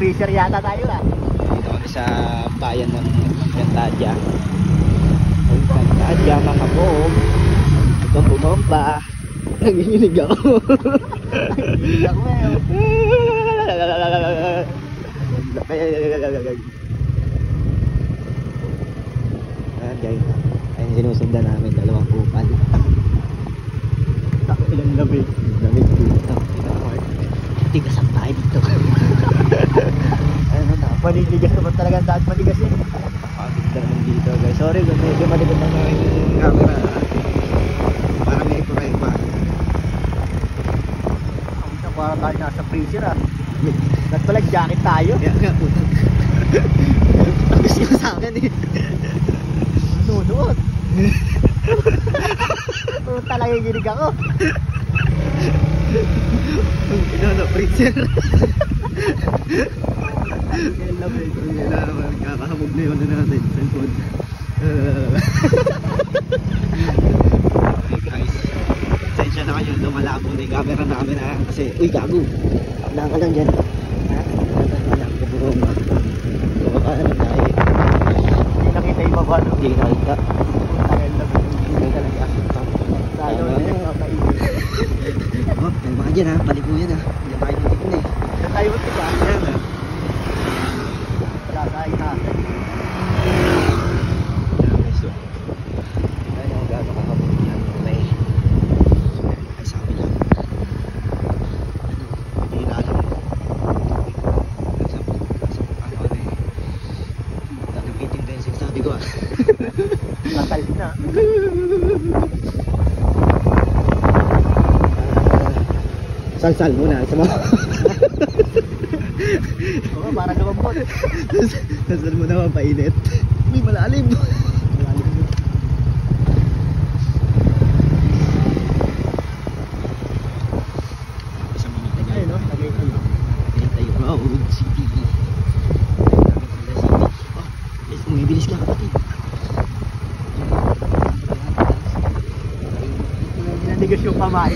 freezer yata tayo ah. Dito kami sa bayan ng Cantadia. Ang Cantadia mga boom. Ito bumamba. Nanginginig ako. Nanginginig ako Ayan guys. Ayan sinusundan namin. Dalawang kupal. Ilang lamig. Lamig dito. Tigas ang tayo dito. Ano na, maniligas naman talaga ang daan maligas eh. Napakaganda naman dito guys. Sorry kung medyo malikot ang aking camera. Parang may ipa-ipa. Parang tayo nasa freezer ah. Ba't pala jacket tayo? Kaya nga putang. Ang gusto nyo sa akin eh. Nunuot. Talaga ginig ako. Ino, freezer. Kakahabog na yun natin. Cellphone. Okay guys. Sensya na kayo. Lumalabo na yung camera namin ha. Kasi, uy gago. Wala ka lang dyan. Ha? Wala ka burong. Kumakaano tayo. Hindi nakita yung baba no? Hindi nakita. Tagal na ba? Hindi talaga. Tayo hindi nakakaibig. Oh, kalma dyan ha. Balik mo yan ha. Hindi tayo titignan eh. Saan tayo ba ito? Ayan ha. Wala tayo natin. Ayan guys. So, ayun ang gano'n kakabog yan. May sabi lang. Hindi na alam. Nagpiting din sabi ko ah. Nakal na. Salsal muna. Isa mo. Oo, para lumambot. Salsal mo naman painit. Uy, malalim. Malalim yun. Isang minute na Ayun no, lagay ko yun. tayo Road City. Oh, let's umibilis ka kapatid. Nanigas yung kamay.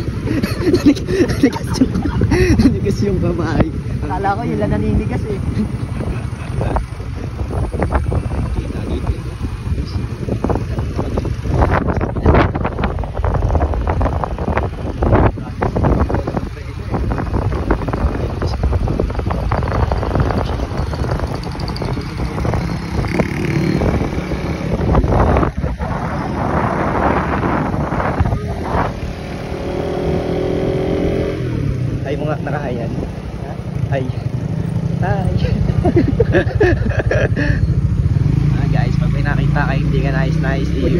Nanigas yung kamay. Akala ko yun lang naninigas eh. Kita dito. Ay mga nakahayan. Ay. Hi. Guys, pag may nakita kayo hindi ka nice,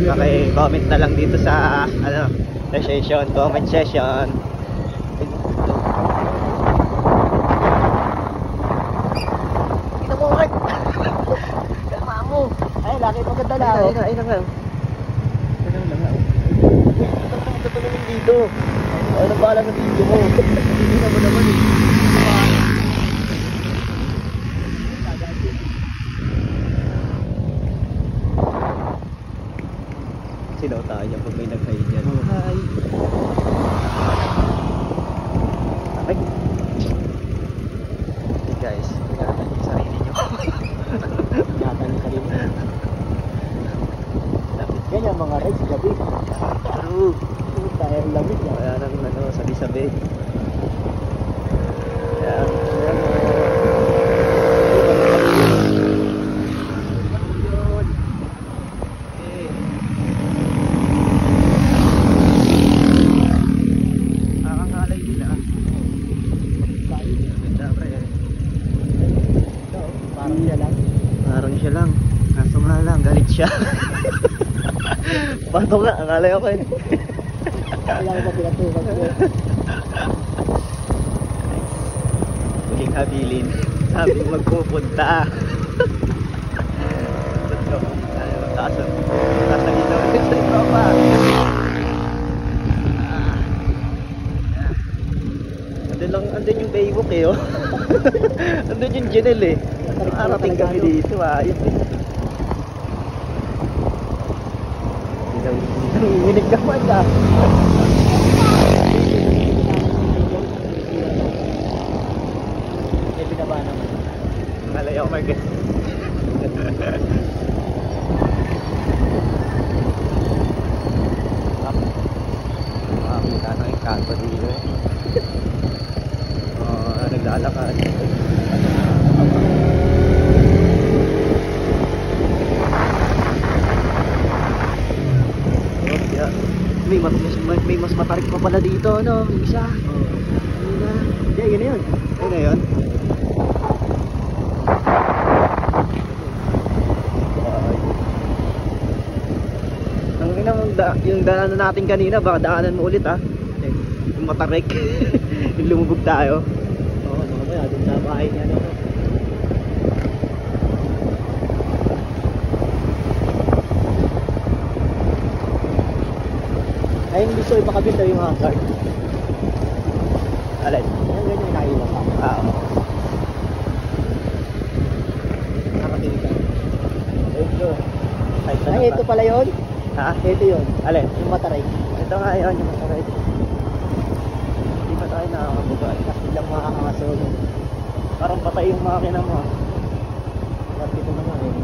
paki-comment na lang dito sa session, comment session. Ito mo Mark. Tama mo. Ay, laki maganda na ako. Ay na nga. Ito tulungin dito. Ano ba alam ng video mo? Hindi na mo naman eh. Silaw tayo pag may nag-hide dyan. Hi! Okay. Okay guys, ingatan yung sarili nyo. Ingatan yung sarili mo. Ganyan mga rides gabi. True! Tayo lamig na. Kaya nang sabi-sabi. Kaya, nakakalay nila. Ganda pre eh. Parang siya lang. Parang siya lang. Kaso nga lang, galit siya. Pato nga, akala ko yun. Kailangan ba pinatukan ko? Muling habilin. Sabi magpupunta. Let's go. Kaso, sasagin naman sa tropa. Andun yung Baywalk eh oh. Andun yung Janelle eh. Arating kami dito ayos eh. Nanginginig naman ah. May binaba naman. may mas matarik pa pala dito, ano? Yung isa. Ayun na. Hindi, yun na yun. Ayun na yun. Ang ina mong yung daanan natin kanina, baka daanan mo ulit, ha? Yung matarik. Yung lumubog tayo. Oo, mamaya dun sa bahay niya. Ano. Ay, hindi gusto ipakabit yung hazard. Alin? Yan, ganyan yung naiwan ka. Oo. Nakakinig ka. Ito. Ay, ito pala yun? Ha? Ito yun. Alin? Yung mataray. Ito nga yun, yung matarik. Hindi pa tayo nakakabuga. Ilang makakasunod. Parang patay yung makina mo. At ito naman eh.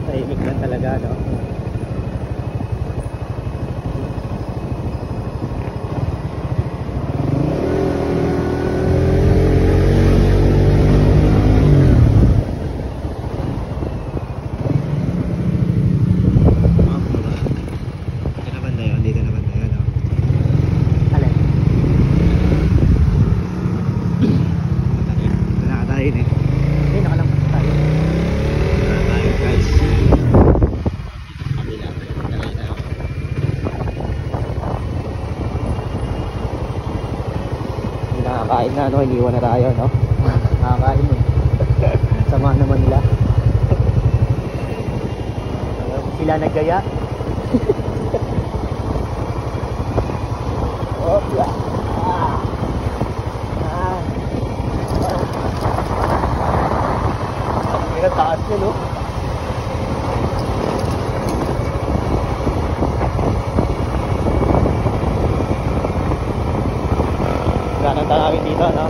Tahimik lang talaga, no? Dito naman na yun, dito naman na yun, no? Alin? Ito na tayo eh. Ay, nakalampas tayo. Ito na tayo, guys. Kabila. Dali na. Hindi nakakain na, no? Iniwan na tayo, no? Nakakain mo. Sama naman nila. Sila naggaya. Oh, yeah. Ang hirap taas niya, no? Ganang namin dito, no?